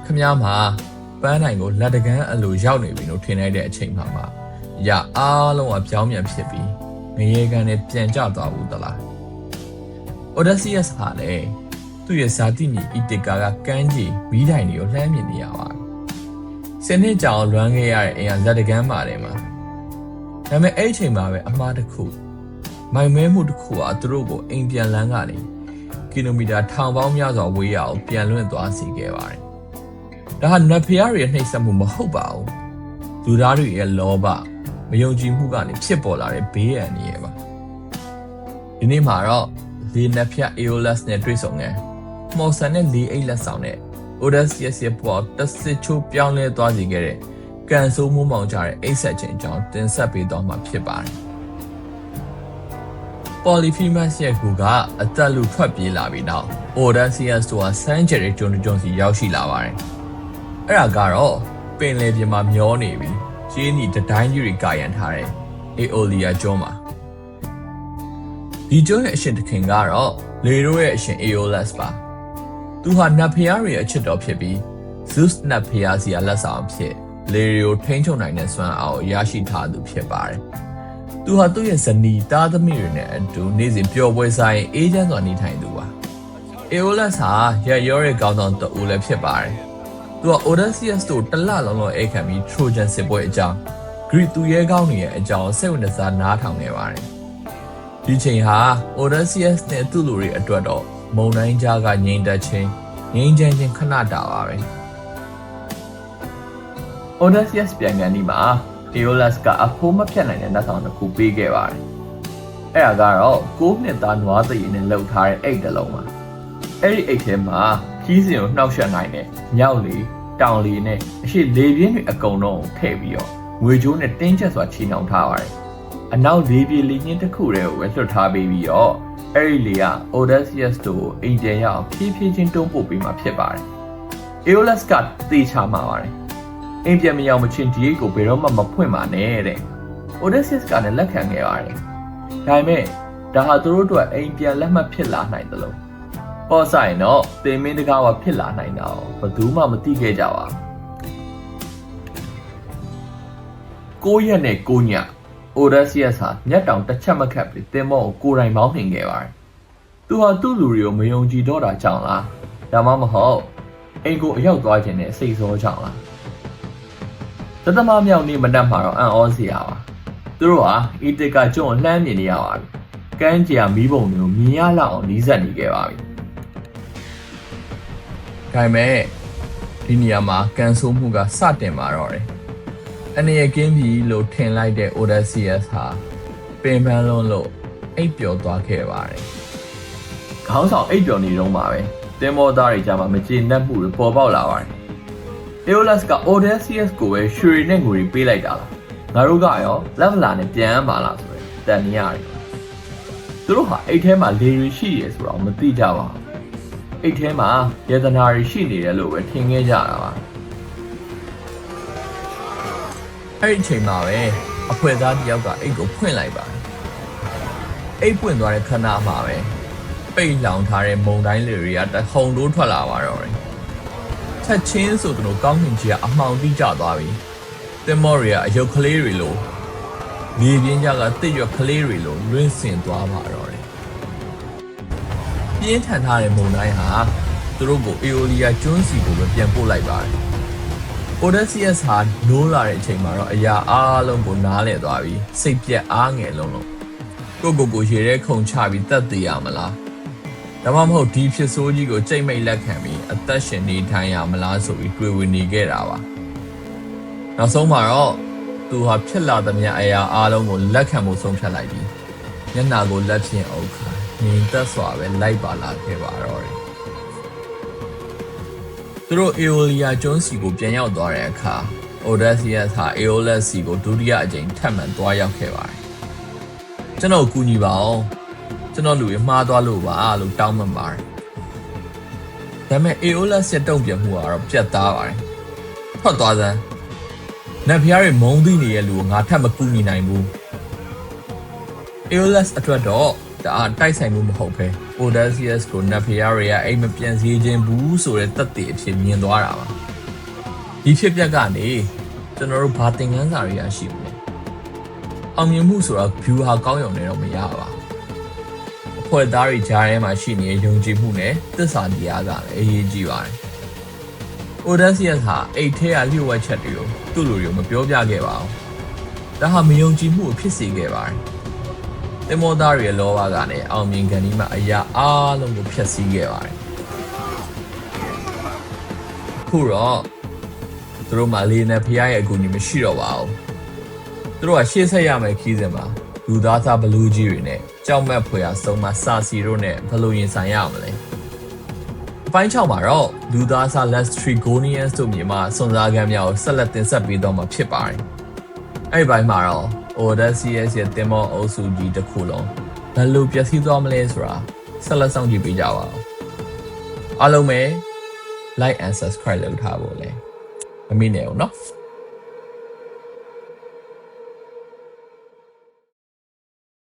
ခမည်းမှာပန်းနိုင်ကိုလက်တကန်းအလိုရောက်နေပြီလို့ထင်လိုက်တဲ့အချိန်မှာရအားလုံးအပြောင်းပြန်ဖြစ်ပြီးငရေကန်နဲ့ပြန်ကျသွားဘူးသလား Odysseus ဟာလည်းသူ့ရဲ့ဇာတိမြေအီတစ်ကာကကမ်းခြေမီးတိုင်တွေကိုလှမ်းမြင်နေရပါတယ်။စနစ်ကြောင်လွမ်းခဲ့ရတဲ့အရာလက်တကန်းပါတယ်မှာဒါပေမဲ့အဲ့အချိန်မှာပဲအမှားတစ်ခုမိုင်မဲမှုတစ်ခုဟာသူတို့ကိုအိမ်ပြန်လန်းကနေကီလိုမီတာထောင်ပေါင်းများစွာဝေးရအောင်ပြန်လွင့်သွားစေခဲ့ပါတယ်။ဒါဟာနတ်ဖျားတွေရဲ့နှိပ်စက်မှုမဟုတ်ပါဘူး။လူသားတွေရဲ့လောဘမယုံကြည်မှုကနေဖြစ်ပေါ်လာတဲ့ဘေးအန္တရာယ်ပါ။ဒီနေ့မှာတော့လေနတ်ဖျား Aeolus နဲ့တွေ့ဆုံတယ်။မော်ဆန်နဲ့လေအိတ်လက်ဆောင်နဲ့ Odysseus ရဲ့ပေါ်တစ်စစ်ချိုးပြောင်းလဲသွားစေခဲ့တဲ့ကန်ဆိုးမှုမောင်ကြတဲ့အိတ်ဆက်ခြင်းအကြောင်းတင်ဆက်ပေးသွားမှာဖြစ်ပါတယ်။ Polyphemus ရဲ့ကူကအသက်လူထွက်ပြေးလာပြီးနောက် Odysseus တို့ဟာစမ်းကြဲတဲ့ကျွန်းကျွန်းစီရောက်ရှိလာပါတယ်။အဲ့ဒါကတော့ပင်လယ်ပြင်မှာမျောနေပြီးကျင်းနီတတိုင်းကြီးတွေကာရန်ထားတဲ့ Aeolia ကျွန်းမှာဒီကျွန်းရဲ့အရှင်တခင်ကတော့လေတို့ရဲ့အရှင် Aeolus ပါ။သူဟာနတ်ဖျားတွေရဲ့အချစ်တော်ဖြစ်ပြီး Zeus နတ်ဖျားစီကလက်ဆောင်ဖြစ်လေတွေကိုထိန်းချုပ်နိုင်တဲ့စွမ်းအားကိုရရှိထားသူဖြစ်ပါတယ်။သူဟာသူ့ရဲ့ဇနီးသားသမီးတွေနဲ့အတူနေ့စဉ်ပျော်ပွဲဆိုင်အေးချမ်းစွာနေထိုင်သူပါ။ Aeolus ဟာရက်ရောရဲ့ကောင်းဆောင်တဦးလည်းဖြစ်ပါတယ်။သူက Odysseus တို့တလလုံးလုံးအိတ်ခံပြီး Trojan စစ်ပွဲအကြောင်း Greek သူရဲကောင်းတွေရဲ့အကြောင်းစိတ်ဝင်စားနားထောင်နေပါတယ်။ဒီချိန်ဟာ Odysseus နဲ့သူ့လူတွေအတွက်တော့မုန်တိုင်းကြားကငြိမ်သက်ခြင်းငြိမ်းချမ်းခြင်းခဏတာပါပဲ။ Odysseus ပြန်ကန်ဒီမှာ Aeolus ကအဖိုးမဖြတ်နိုင်တဲ့နတ်ဆောင်တစ်ခုပေးခဲ့ပါတယ်။အဲ့ဒါကတော့9နှစ်သားနွားသရေနဲ့လှုပ်ထားတဲ့အိတ်တစ်လုံးပါ။အဲ့ဒီအိတ်ထဲမှာခီးစဉ်ကိုနှောက်ယှက်နိုင်တဲ့မြောက်လေတောင်လေနဲ့အရှိလေပြင်းတွေအကုန်လုံးထည့်ပြီးတော့ငွေကြိုးနဲ့တင်းကျပ်စွာချီနှောင်ထားပါတယ်။အနောက်လေပြေလေညင်းတစ်ခုတည်းကိုပဲလွှတ်ထားပေးပြီးတော့အဲ့ဒီလေက Odysseus တို့အိမ်ပြန်ရအောင်ဖြည်းဖြည်းချင်းတွန်းပို့ပေးမှဖြစ်ပါတယ်။ Aeolus ကသေချာမှာပါတယ်။အိမ်ပြန်မရောက်မချင်းဒီအိတ်ကိုဘယ်တော့မှမဖွင့်ပါနဲ့တဲ့။ Odysseus ကလည်းလက်ခံခဲ့ပါတယ်။ဒါပေမဲ့ဒါဟာသူတို့အတွက်အိမ်ပြန်လက်မှတ်ဖြစ်လာနိုင်တယ်လို့ပေါ့ဆိုင်တော့သေမင်းတကားကဖြစ်လာနိုင်တာဘယ်သူမှမသိခဲ့ကြပါဘူး။9ရက်နဲ့9ညOdysseus ဟာမျက်တောင်တစ်ချက်မခတ်ပြီးတင်မောကိုကိုယ်တိုင်မောင်းနှင်ခဲ့ပါတယ်။သူဟာသူ့လူတွေကိုမယုံကြည်တော့တာကြောင့်လား။ဒါမှမဟုတ်အိမ်ကိုအရောက်သွားခြင်းနဲ့စိတ်ဆောကြောင့်လား။တသမမြောက်နေ့မနက်မှာတော့အံ့ဩစရာပါ။သူတို့ဟာအီတစ်ကကျွန်းကိုလှမ်းမြင်နေရပါပြီ။ကမ်းခြေကမီးပုံတွေကိုမြင်ရလောက်အောင်နီးစပ်နေခဲ့ပါပြီ။ဒါပေမဲ့ဒီနေရာမှာကန်ဆိုးမှုကစတင်มาတော့တယ်။အနေရကင်းပြီလို့ထင်လိုက်တဲ့ Odysseus ဟာပင်ပန်းလုံးလို့အိပ်ပျော်သွားခဲ့ပါတယ်။ခေါင်းဆောင်အိပ်ပျော်နေတော့မှာပဲ။တင်မောသားတွေကြမှာမကျေနပ်မှုတွေပေါ်ပေါက်လာပါတယ်။ Aeolus က Odysseus ကိုပဲရွှေနဲ့ငွေပေးလိုက်တာလား။ငါတို့ကရောလက်ဗလာနဲ့ပြန်ရမှာလားဆိုရယ်တန်နေရတယ်။သူတို့ဟာအိတ်ထဲမှာလေတွေရှိရဲဆိုတော့မသိကြပါဘူး။အိတ်ထဲမှာယေဒနာတွေရှိနေတယ်လို့ပဲထင်ခဲ့ကြတာပါ။အဲ့ဒီအချိန်မှာပဲအဖွဲသားတယောက်ကအိတ်ကိုဖွင့်လိုက်ပါတယ်။အိတ်ပွင့်သွားတဲ့ခဏမှာပဲပိတ်လောင်ထားတဲ့မုန်တိုင်းလေတွေကတဟုန်တိုးထွက်လာပါတော့တယ်။ချက်ချင်းဆိုသူတို့ကောင်းကင်ကြီးကအမှောင်တိကျသွားပြီ။တင်မော်ရီကအယုတ်ကလေးတွေလိုမြေပြင်းကြကတစ်ရွက်ကလေးတွေလိုလွင့်စင်သွားပါတော့တယ်။ပြင်းထန်ထားတဲ့မုန်တိုင်းဟာသူတို့ကို Aeolia ကျွန်းစီကိုပဲပြန်ပို့လိုက်ပါတယ်။ Odysseus ဟာနိုးလာတဲ့အချိန်မှာတော့အရာအားလုံးကိုနားလည်သွားပြီးစိတ်ပြက်အားငယ်လုံးလုံးကိုရေထဲခုန်ချပြီးတက်သေးရမလားဒါမှမဟုတ်ဒီဖြစ်ဆိုးကြီးကိုကြိတ်မိတ်လက်ခံပြီးအသက်ရှင်နေထိုင်ရမလားဆိုပြီးတွေးဝင်နေခဲ့တာပါနောက်ဆုံးမှာတော့သူဟာဖြစ်လာသမျှအရာအားလုံးကိုလက်ခံဖို့ဆုံးဖြတ်လိုက်ပြီးမျက်နှာကိုလက်ဖြင့်အုပ်ခါငြိမ်သက်စွာပဲလိုက်ပါလာခဲ့ပါတော့တယ်သူတို့ Aeolia ကျွန်းစီကိုပြန်ရောက်သွားတဲ့အခါ Odysseus ဟာ Aeolus စီကိုဒုတိယအကြိမ်ထပ်မံသွားရောက်ခဲ့ပါတယ်။ကျွန်တော်ကူညီပါအောင်။ကျွန်တော်လူတွေမှားသွားလို့ပါလို့တောင်းပန်ပါတယ်။ဒါပေမဲ့ Aeolus ရဲ့တုံ့ပြန်မှုကတော့ပြတ်သားပါတယ်။ထွက်သွားစမ်း။နတ်ဖျားတွေမုန်းသိနေတဲ့လူကိုငါထပ်မကူညီနိုင်ဘူး။ Aeolus အတွက်တော့ဒါတိုက်ဆိုင်မှုမဟုတ်ပဲ Odysseus ကိုနတ်ဖျားတွေကအိမ်မပြန်စေခြင်းဘူးဆိုတဲ့သက်သေအဖြစ်မြင်သွားတာပါ ဒီဖြစ်ပျက်ကနေကျွန်တော်တို့ဘာသင်ခန်းစာတွေရရှိမလဲအောင်မြင်မှုဆိုတာ view ဟာကောင်းရုံနဲ့တော့မရပါဘူးအဖွဲ့သားတွေကြားထဲမှာရှိနေတဲ့ယုံကြည်မှုနဲ့သစ္စာတရားကလည်းအရေးကြီးပါတယ်။ Odysseus ဟာအိတ်ထဲကလျှို့ဝှက်ချက်တွေကိုသူ့လူတွေကိုမပြောပြခဲ့ပါဘူး။ဒါဟာမယုံကြည်မှုကိုဖြစ်စေခဲ့ပါတယ်။သင်္ဘောသားတွေရဲ့လောဘကလည်းအောင်မြင်ခံဒီမှာအရာအားလုံးကိုဖျက်ဆီးခဲ့ပါတယ်။ခုတော့သူတို့မှလေးနဲ့ဖျားရဲ့အကူအညီမရှိတော့ပါဘူး။သူတို့ကရှေ့ဆက်ရမယ့်ခီးစဉ်မှာလူသားသားဘလူးကြီးတွေနဲ့ကြောက်မက်ဖွယ်ရာဆုံးမစာစီတို့နဲ့ဘလို့ရင်ဆိုင်ရမလဲအပိုင်း6မှာတော့လူသားစား Lastrygonians တို့မြေမှာစွန်စားကမ်းများကိုဆက်လက်တင်ဆက်ပေးတော့မှာဖြစ်ပါတယ်အဲ့ဒီပိုင်းမှာတော့ Odysseus ရဲ့တင်မောအုပ်စုကြီးတစ်ခုလုံးဘယ်လိုပျက်စီးသွားမလဲဆိုတာဆက်လက်ဆောင်ကြည့်ပေးကြပါဦးအားလုံးပဲ like and subscribe လုပ်ထားဖို့လဲမမေ့နဲ့ဦးနော်